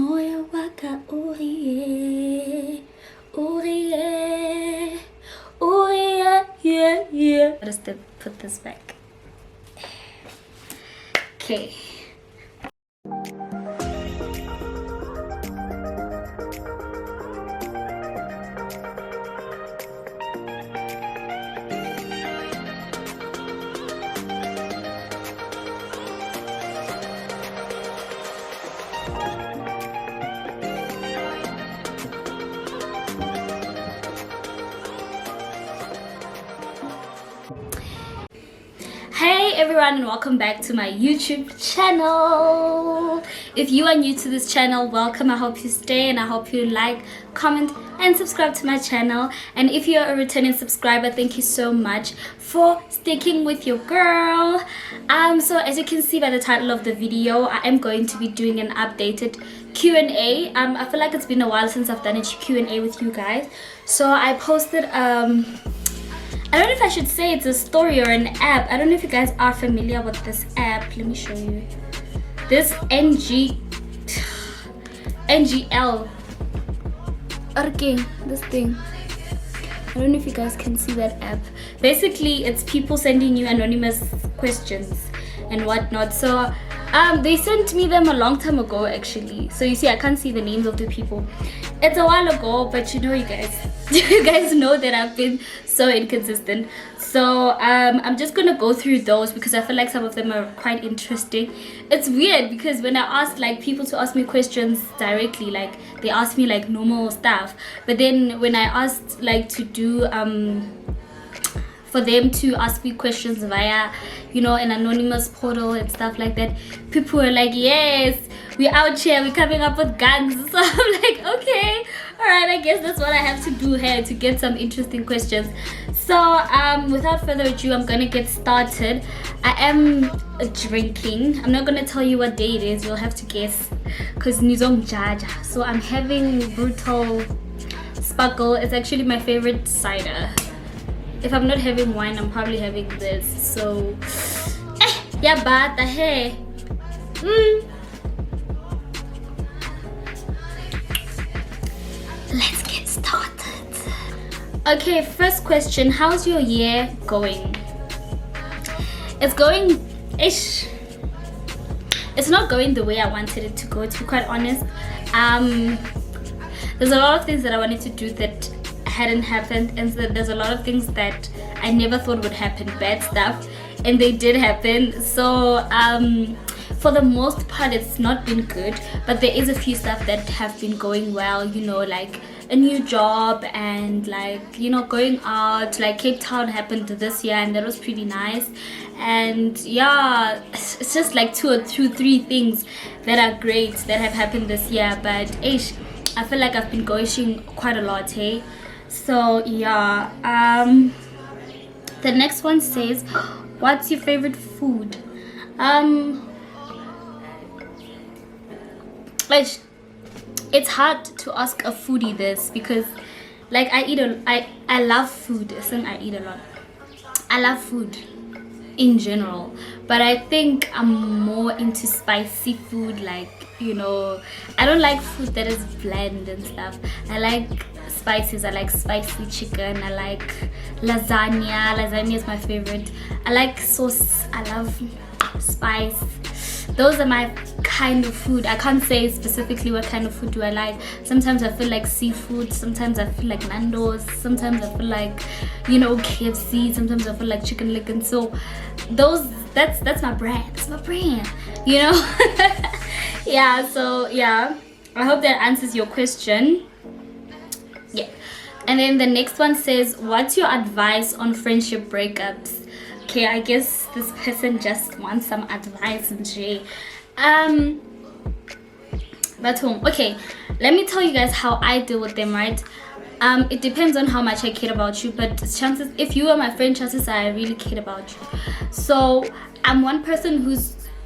Moya waka uriye, uriye, uriye, yeah, yeah. Let us put this back. Okay. Hey everyone, and welcome back to my YouTube channel. If you are new to this channel, welcome. I hope you stay and I hope you like, comment and subscribe to my channel. And if you're a returning subscriber, thank you so much for sticking with your girl. So as you can see by the title of the video, I am going to be doing an updated Q&A. I feel like it's been a while since I've done a Q&A with you guys. So I posted I don't know if I should say it's a story or an app. I don't know if you guys are familiar with this app. Let me show you. This NGL. Okay, this thing. I don't know if you guys can see that app. Basically, it's people sending you anonymous questions and whatnot. So they sent me them a long time ago actually. So you see, I can't see the names of the people. It's a while ago, but you know, you guys know that I've been so inconsistent. So I'm just gonna go through those because I feel like some of them are quite interesting. It's weird because when I ask like people to ask me questions directly, like they ask me like normal stuff, but then when I asked like to do for them to ask me questions via, you know, an anonymous portal and stuff like that, people were like, yes, we're out here, we're coming up with guns. So I'm like, okay, all right, I guess that's what I have to do here to get some interesting questions. So without further ado, I'm gonna get started. I am drinking. I'm not gonna tell you what day it is, you'll have to guess because nizong jaja. So I'm having Brutal Sparkle. It's actually my favorite cider. If I'm not having wine, I'm probably having this. So yeah, but hey. Let's get started. Okay, first question. How's your year going? It's going ish. It's not going the way I wanted it to go, to be quite honest. There's a lot of things that I wanted to do that hadn't happened, and so there's a lot of things that I never thought would happen, bad stuff, and they did happen. So for the most part it's not been good, but there is a few stuff that have been going well, you know, like a new job and like, you know, going out. Like Cape Town happened this year and that was pretty nice. And yeah, it's just like two or three things that are great that have happened this year. But I feel like I've been going quite a lot, hey. So yeah, the next one says, what's your favorite food? It's hard to ask a foodie this because like I love food. I eat a lot. I love food in general, but I think I'm more into spicy food. Like, you know, I don't like food that is bland and stuff. I like spices. I like spicy chicken. I like lasagna. Lasagna is my favorite. I like sauce. I love spice. Those are my kind of food. I can't say specifically what kind of food do I like. Sometimes I feel like seafood, sometimes I feel like Nando's, sometimes I feel like, you know, KFC, sometimes I feel like chicken lick. And so that's my brand. It's my brand, you know. Yeah, so yeah, I hope that answers your question. Yeah. And then the next one says, what's your advice on friendship breakups? Okay, I guess this person just wants some advice, Jay. But okay, let me tell you guys how I deal with them, right? It depends on how much I care about you, but chances, if you are my friend, chances are I really care about you. So I'm one person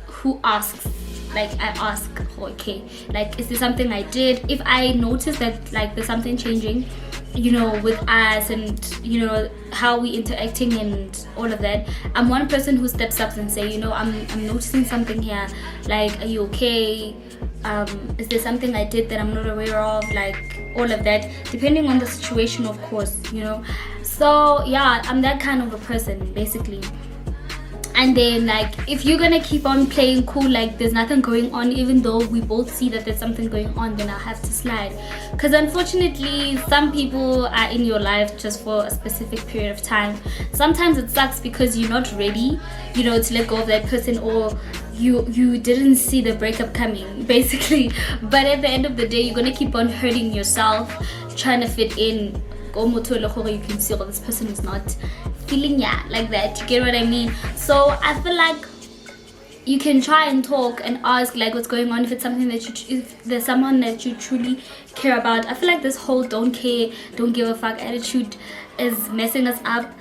who asks like I ask, okay, like is there something I did? If I notice that like there's something changing, you know, with us and you know how we interacting and all of that, I'm one person who steps up and say, you know, I'm noticing something here, like are you okay, is there something I did that I'm not aware of, like all of that, depending on the situation, of course, you know. So yeah, I'm that kind of a person basically. And then like if you're gonna keep on playing cool like there's nothing going on, even though we both see that there's something going on, then I'll have to slide, because unfortunately some people are in your life just for a specific period of time. Sometimes it sucks because you're not ready, you know, to let go of that person, or you didn't see the breakup coming basically. But at the end of the day, you're gonna keep on hurting yourself trying to fit in. You can see, oh, this person is not feeling like that, you get what I mean? So I feel like you can try and talk and ask like what's going on, if it's something that if there's someone that you truly care about. I feel like this whole don't care, don't give a fuck attitude is messing us up.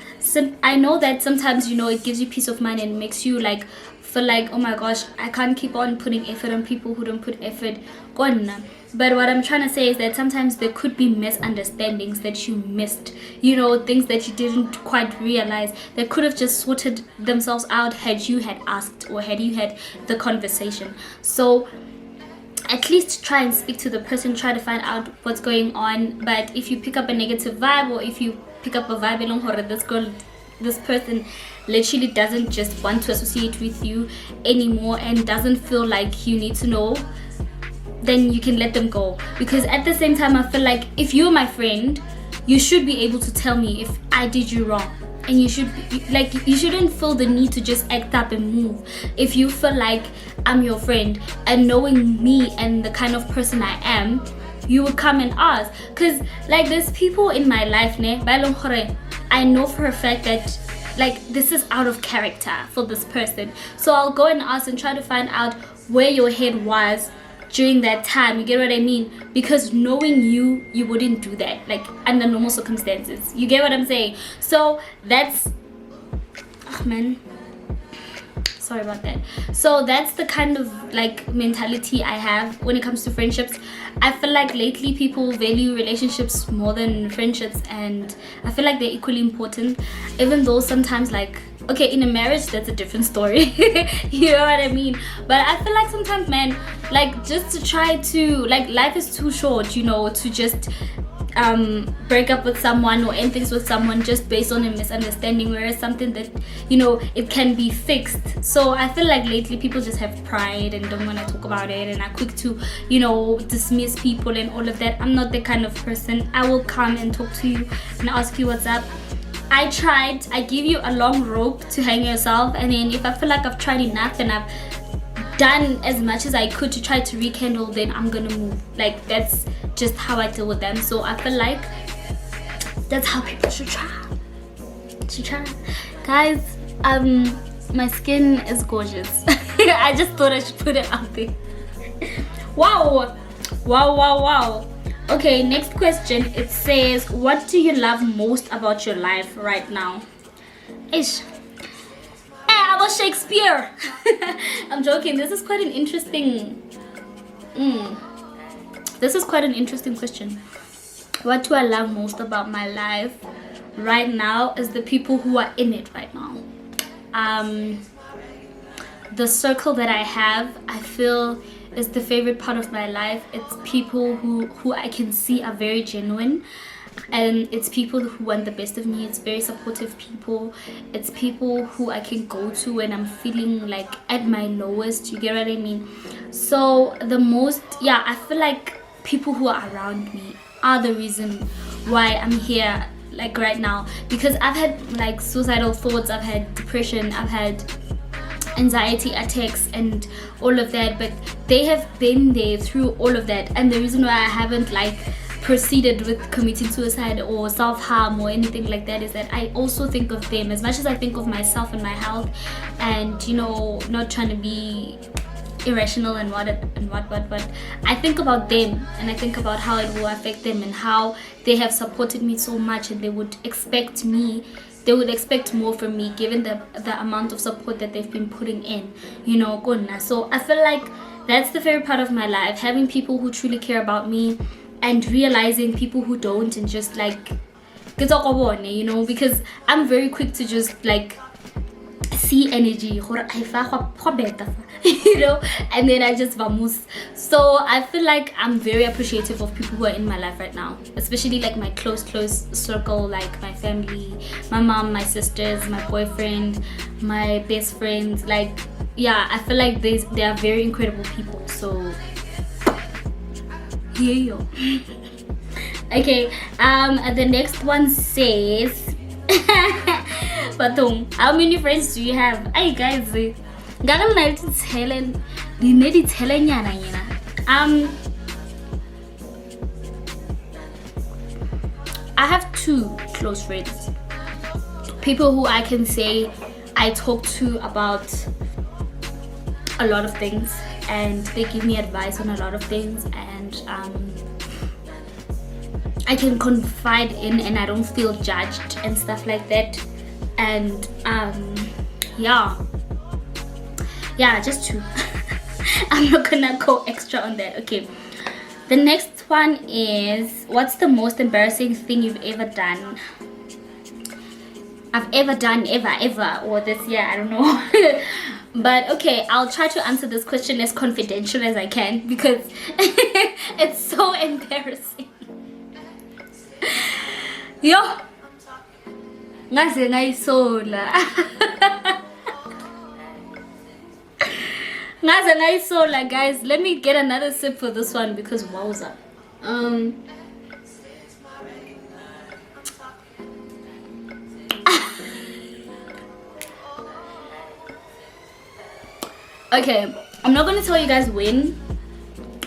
I know that sometimes, you know, it gives you peace of mind and makes you like feel like, oh my gosh, I can't keep on putting effort on people who don't put effort on. But what I'm trying to say is that sometimes there could be misunderstandings that you missed, you know, things that you didn't quite realize that could have just sorted themselves out had you had asked or had you had the conversation. So at least try and speak to the person, try to find out what's going on. But if you pick up a negative vibe, or if you pick up a vibe along this person literally doesn't just want to associate with you anymore and doesn't feel like you need to know, then you can let them go. Because at the same time, I feel like if you're my friend, you should be able to tell me if I did you wrong, and you should be, like, you shouldn't feel the need to just act up and move. If you feel like I'm your friend, and knowing me and the kind of person I am, you would come and ask. Because like there's people in my life, I know for a fact that like this is out of character for this person, so I'll go and ask and try to find out where your head was during that time, you get what I mean? Because knowing you wouldn't do that like under normal circumstances, you get what I'm saying? So that's man, sorry about that. So that's the kind of like mentality I have when it comes to friendships. I feel like lately people value relationships more than friendships, and I feel like they're equally important, even though sometimes like, okay, in a marriage that's a different story you know what I mean? But I feel like sometimes, man, like just to try to, like, life is too short, you know, to just break up with someone or end things with someone just based on a misunderstanding, whereas something that, you know, it can be fixed. So I feel like lately people just have pride and don't want to talk about it and are quick to, you know, dismiss people and all of that. I'm not the kind of person. I will come and talk to you and ask you what's up. I give you a long rope to hang yourself, and then if I feel like I've tried enough and I've done as much as I could to try to rekindle, then I'm gonna move. Like, that's just how I deal with them. So I feel like that's how people should try. Guys, my skin is gorgeous. I just thought I should put it out there. Wow. Okay, next question. It says, what do you love most about your life right now? Ish. I was Shakespeare. I'm joking. This is quite an interesting question. What do I love most about my life right now is the people who are in it right now. The circle that I have, I feel, is the favorite part of my life. It's people who I can see are very genuine, and it's people who want the best of me. It's very supportive people. It's people who I can go to when I'm feeling like at my lowest, you get what I mean? So I feel like people who are around me are the reason why I'm here like right now, because I've had like suicidal thoughts, I've had depression, I've had anxiety attacks and all of that, but they have been there through all of that. And the reason why I haven't like proceeded with committing suicide or self-harm or anything like that is that I also think of them as much as I think of myself and my health, and, you know, not trying to be irrational and what I think about them, and I think about how it will affect them and how they have supported me so much, and they would expect more from me given the amount of support that they've been putting in, you know. So I feel like That's the favorite part of my life, having people who truly care about me and realizing people who don't, and just like, you know, because I'm very quick to just like see energy, you know, and then I just vamos. So I feel like I'm very appreciative of people who are in my life right now, especially like my close circle, like my family, my mom, my sisters, my boyfriend, my best friends. Like, yeah, I feel like they are very incredible people. So yeah. Okay, the next one says Batung, how many friends do you have? Hey guys, I have 2 close friends, people who I can say I talk to about a lot of things, and they give me advice on a lot of things, and I can confide in, and I don't feel judged and stuff like that. And yeah, just 2. I'm not gonna go extra on that. Okay, the next one is, what's the most embarrassing thing you've ever done? I've ever done, ever, or this year, I don't know. But okay, I'll try to answer this question as confidential as I can, because it's so embarrassing. Yo, ngaze ngayisola guys. Let me get another sip for this one, because wowza. Okay, I'm not gonna tell you guys when,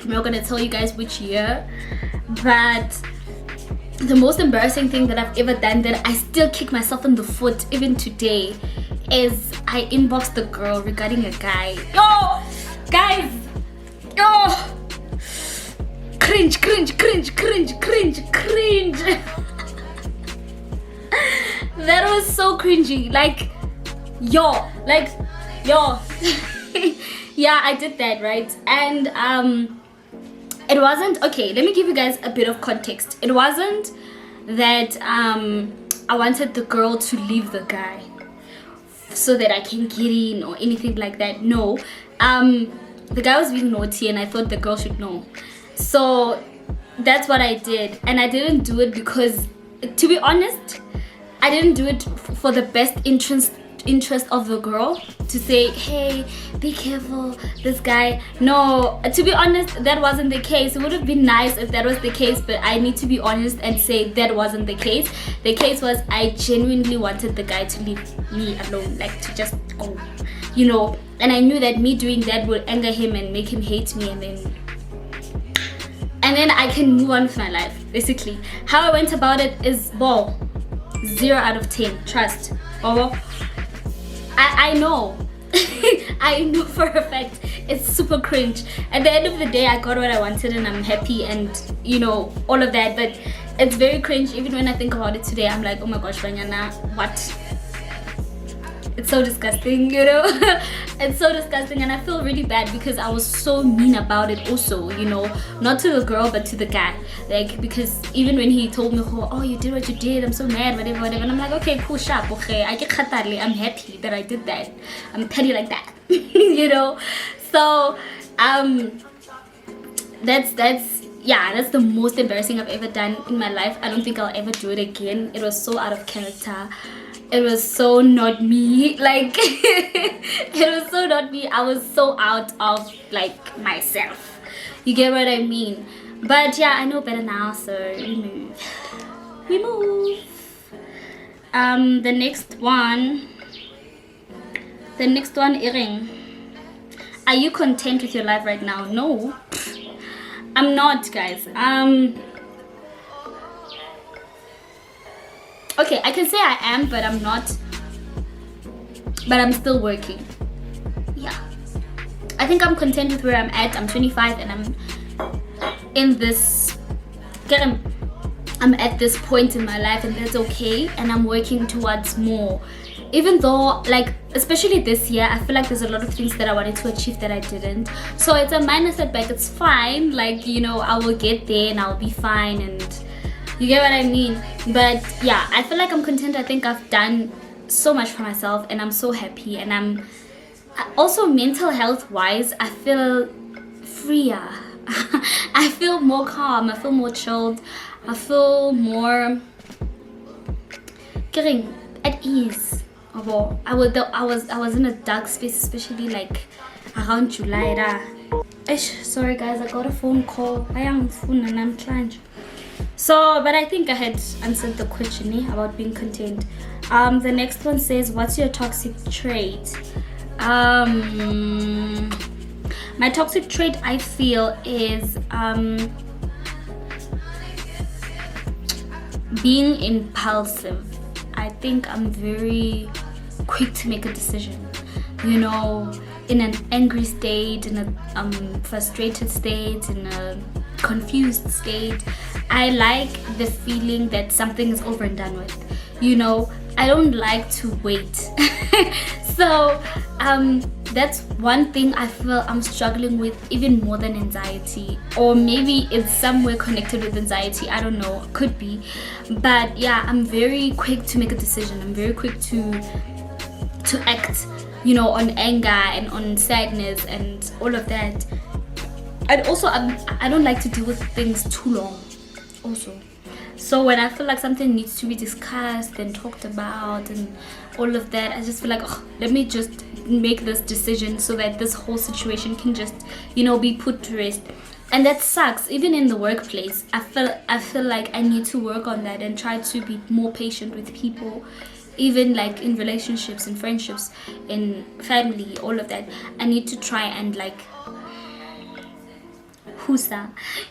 I'm not gonna tell you guys which year, but the most embarrassing thing that I've ever done, that I still kick myself in the foot even today, is I inboxed the girl regarding a guy. Yo, guys, yo, cringe. That was so cringy. Like, yo. Yeah, I did that, right? And it wasn't, okay, let me give you guys a bit of context. It wasn't that I wanted the girl to leave the guy so that I can get in or anything like that. No, the guy was being naughty, and I thought the girl should know. So that's what I did. And I didn't do it because, to be honest, I didn't do it for the best interest of the girl, to say, hey, be careful, this guy. No, to be honest, that wasn't the case. It would have been nice if that was the case, but I need to be honest and say that wasn't the case. The case was, I genuinely wanted the guy to leave me alone, like to just go, you know. And I knew that me doing that would anger him and make him hate me, and then I can move on with my life. Basically, how I went about it is, ball 0 out of 10. Trust. Oh, I know. I know for a fact it's super cringe. At the end of the day, I got what I wanted, and I'm happy, and you know, all of that. But it's very cringe. Even when I think about it today, I'm like, oh my gosh, Banyana, what? It's so disgusting, you know. It's so disgusting, and I feel really bad because I was so mean about it also, you know, not to the girl but to the guy. Like, because even when he told me, oh, you did what you did, I'm so mad, whatever, and I'm like, okay, cool, sharp, okay, I get khatarli, I'm happy that I did that, I'm petty like that. You know. So that's the most embarrassing I've ever done in my life. I don't think I'll ever do it again. It was so out of character. It was so not me. Like, it was so not me. I was so out of like myself. You get what I mean? But yeah, I know better now, so we move. The next one, Iring. Are you content with your life right now? No, I'm not, guys. Okay, I can say I am, but I'm not. But I'm still working. Yeah. I think I'm content with where I'm at. I'm 25 and I'm in this... I'm at this point in my life, and that's okay. And I'm working towards more. even though, like, especially this year, I feel like there's a lot of things that I wanted to achieve that I didn't. So it's a minor setback. It's fine. Like, you know, I will get there and I'll be fine, and you get what I mean. But yeah, I feel like I'm content. I think I've done so much for myself, and I'm so happy. And I'm also, mental health wise, I feel freer. I feel more calm. I feel more chilled. I feel more getting at ease. I was in a dark space, especially like around July. Sorry guys, I got a phone call. I am phone and I'm trying. So, but I think I had answered the question about being content. The next one says, what's your toxic trait? My toxic trait, I feel, is being impulsive. I think I'm very quick to make a decision, you know, in an angry state, in a frustrated state, in a confused state. I like the feeling that something is over and done with, you know. I don't like to wait. So that's one thing I feel I'm struggling with even more than anxiety, or maybe it's somewhere connected with anxiety, I don't know, could be. But yeah, I'm very quick to make a decision. I'm very quick to act, you know, on anger and on sadness and all of that. And also I don't like to deal with things too long also. So when I feel like something needs to be discussed and talked about and all of that, I just feel like, oh, let me just make this decision so that this whole situation can just, you know, be put to rest. And that sucks. Even in the workplace, I feel like I need to work on that and try to be more patient with people. Even like in relationships and friendships, in family, all of that, I need to try and like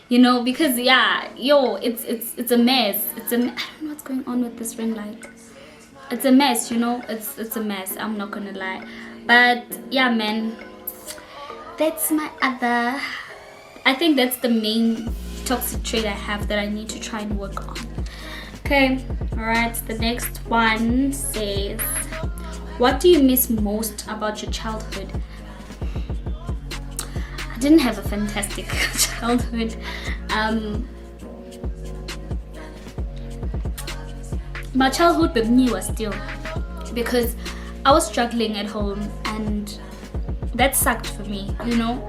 you know, because yeah, it's a mess. I don't know what's going on with this ring light. It's a mess, you know. It's a mess, I'm not gonna lie. But yeah, man, that's my other, I think that's the main toxic trait I have that I need to try and work on. Okay, all right, the next one says, what do you miss most about your childhood? I didn't have a fantastic childhood. My childhood with me was still, because I was struggling at home, and that sucked for me, you know.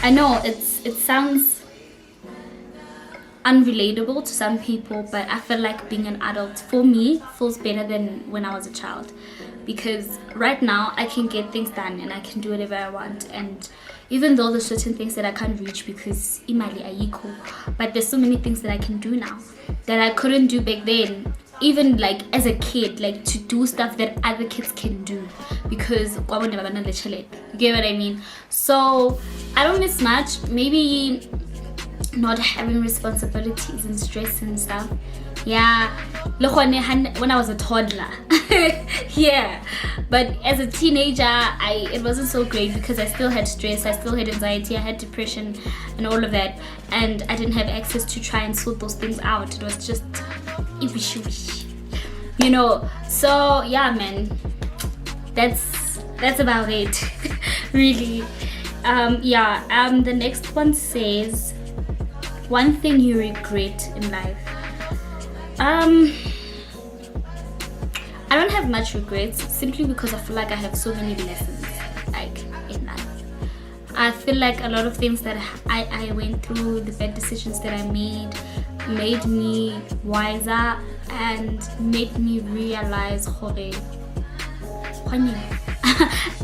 I know it sounds unrelatable to some people, but I feel like being an adult for me feels better than when I was a child, because right now I can get things done and I can do whatever I want. And even though there's certain things that I can't reach because imali ayiko, but there's so many things that I can do now that I couldn't do back then. Even like as a kid, like to do stuff that other kids can do, because you get what I mean. So I don't miss much. Maybe not having responsibilities and stress and stuff. Yeah, when I was a toddler. Yeah, but as a teenager, it wasn't so great because I still had stress, I still had anxiety, I had depression and all of that, and I didn't have access to try and sort those things out. It was just you know. So yeah, man, that's about it. Really. The next one says, one thing you regret in life. I don't have much regrets, simply because I feel like I have so many lessons like in life. I feel like a lot of things that I went through, the bad decisions that I made me wiser and made me realize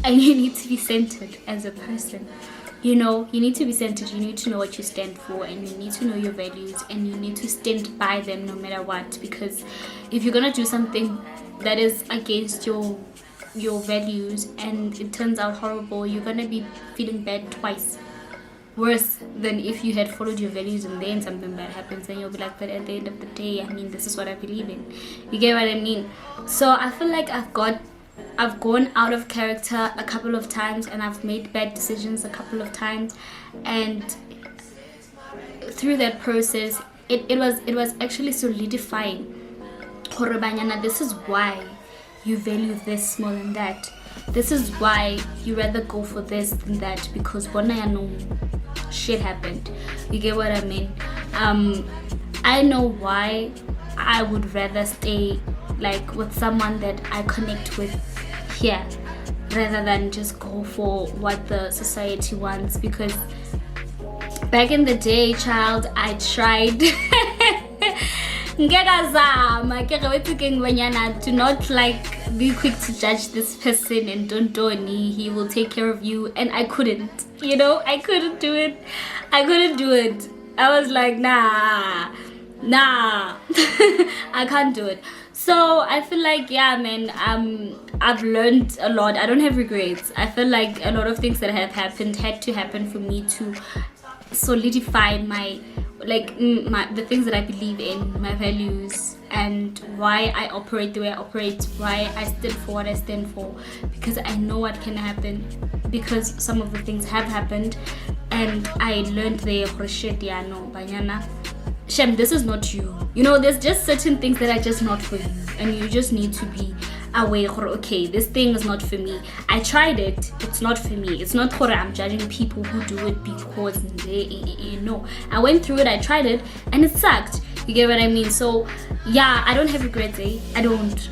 and you need to be centered as a person. You know, you need to be centered, you need to know what you stand for, and you need to know your values, and you need to stand by them no matter what. Because if you're gonna do something that is against your values and it turns out horrible, you're gonna be feeling bad twice, worse than if you had followed your values and then something bad happens. Then you'll be like, but at the end of the day, I mean, this is what I believe in. You get what I mean? So I feel like I've gone out of character a couple of times, and I've made bad decisions a couple of times, and through that process it was actually solidifying. This is why you value this more than that. This is why you rather go for this than that, because bona ya know shit happened. You get what I mean? I know why I would rather stay like with someone that I connect with here rather than just go for what the society wants, because back in the day, child, I tried. Do not like be quick to judge this person and don't do any, he will take care of you, and I couldn't, I couldn't do it. I was like, nah I can't do it. So I feel like, yeah, man, I've learned a lot. I don't have regrets. I feel like a lot of things that have happened had to happen for me to solidify my the things that I believe in, my values, and why I operate the way I operate, why I stand for what I stand for, because I know what can happen, because some of the things have happened, and I learned shit, yeah, no, banyana, Shem, this is not you. There's just certain things that are just not for you, and you just need to be aware, okay, this thing is not for me. I tried it, it's not for me. It's not that I'm judging people who do it because no, I went through it, I tried it, and it sucked. You get what I mean? So yeah, I don't have regrets, I don't.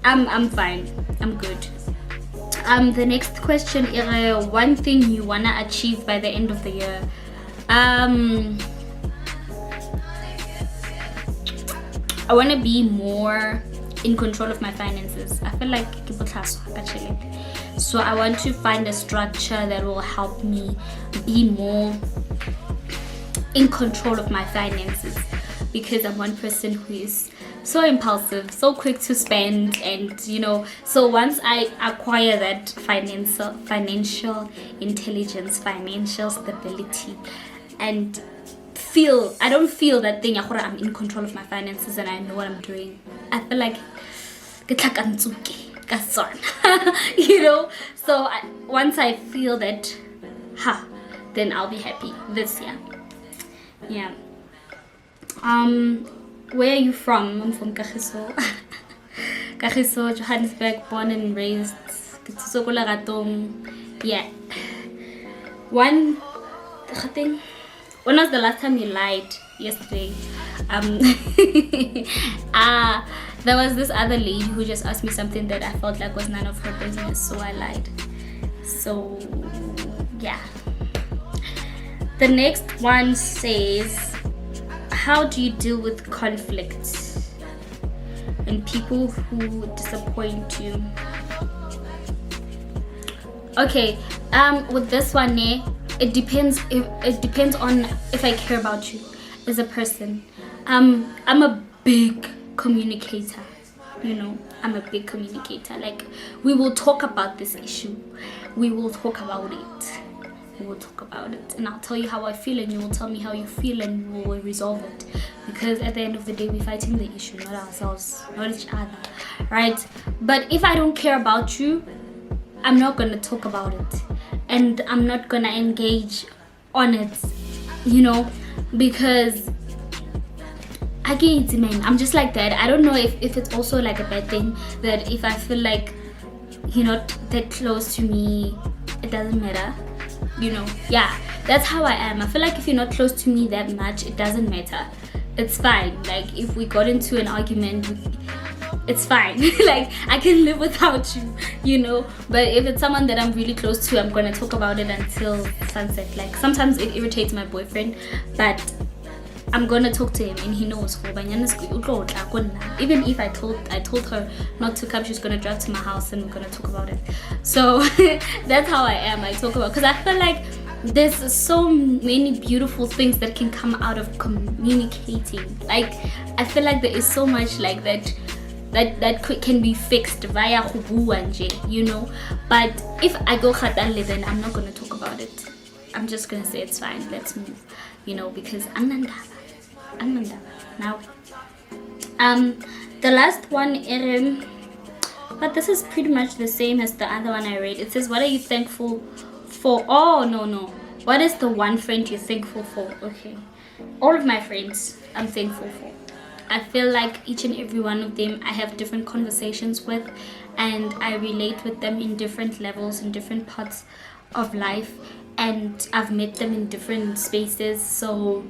I'm fine, I'm good. The next question is one thing you wanna achieve by the end of the year. I want to be more in control of my finances. I feel like so I want to find a structure that will help me be more in control of my finances, because I'm one person who is so impulsive, so quick to spend, and so once I acquire that financial intelligence, financial stability, and I don't feel that thing, I'm in control of my finances and I know what I'm doing, I feel like so once I feel that, then I'll be happy this year. Yeah. Where are you from? I'm from Kagiso. Kagiso, Johannesburg, born and raised. Yeah. When was the last time you lied? Yesterday. There was this other lady who just asked me something that I felt like was none of her business, so I lied. So yeah. The next one says, how do you deal with conflict and people who disappoint you? Okay, with this one, it depends on if I care about you as a person. I'm a big communicator, I'm a big communicator. Like, we will talk about this issue, we will talk about it, and I'll tell you how I feel, and you will tell me how you feel, and we will resolve it, because at the end of the day, we're fighting the issue, not ourselves, not each other, right? But if I don't care about you, I'm not gonna talk about it, and I'm not gonna engage on it, because again, man, I'm just like that. I don't know if it's also like a bad thing that if I feel like you're not that close to me, it doesn't matter, yeah, that's how I am. I feel like if you're not close to me that much, it doesn't matter, it's fine. Like, if we got into an argument, it's fine. Like, I can live without you, but if it's someone that I'm really close to, I'm gonna talk about it until sunset. Like, sometimes it irritates my boyfriend, but I'm gonna talk to him, and he knows. Even if I told her not to come, she's gonna drive to my house and we're gonna talk about it. So that's how I am. I talk about, because I feel like there's so many beautiful things that can come out of communicating. Like, I feel like there is so much like that can be fixed via hubu, but if I go khatale, then I'm not gonna talk about it. I'm just gonna say it's fine, let's move, because anandaba now. The last one, but this is pretty much the same as the other one I read. It says, what are you thankful for? Oh, no, what is the one friend you're thankful for? Okay, all of my friends I'm thankful for. I feel like each and every one of them I have different conversations with, and I relate with them in different levels, in different parts of life, and I've met them in different spaces. So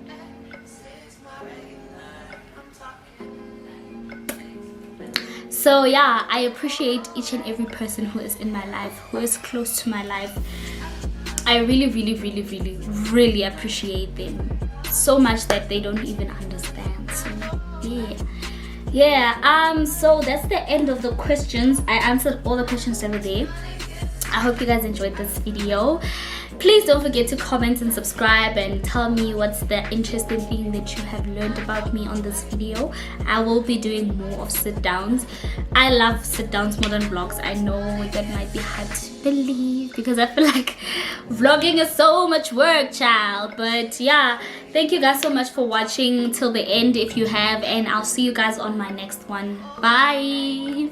yeah, I appreciate each and every person who is in my life, who is close to my life. I really appreciate them so much that they don't even understand. So so that's the end of the questions. I answered all the questions that were there. I hope you guys enjoyed this video. Please don't forget to comment and subscribe and tell me what's the interesting thing that you have learned about me on this video. I will be doing more of sit downs. I love sit downs more than vlogs. I know that might be hard to believe because I feel like vlogging is so much work, child. But yeah, thank you guys so much for watching till the end if you have, and I'll see you guys on my next one. Bye.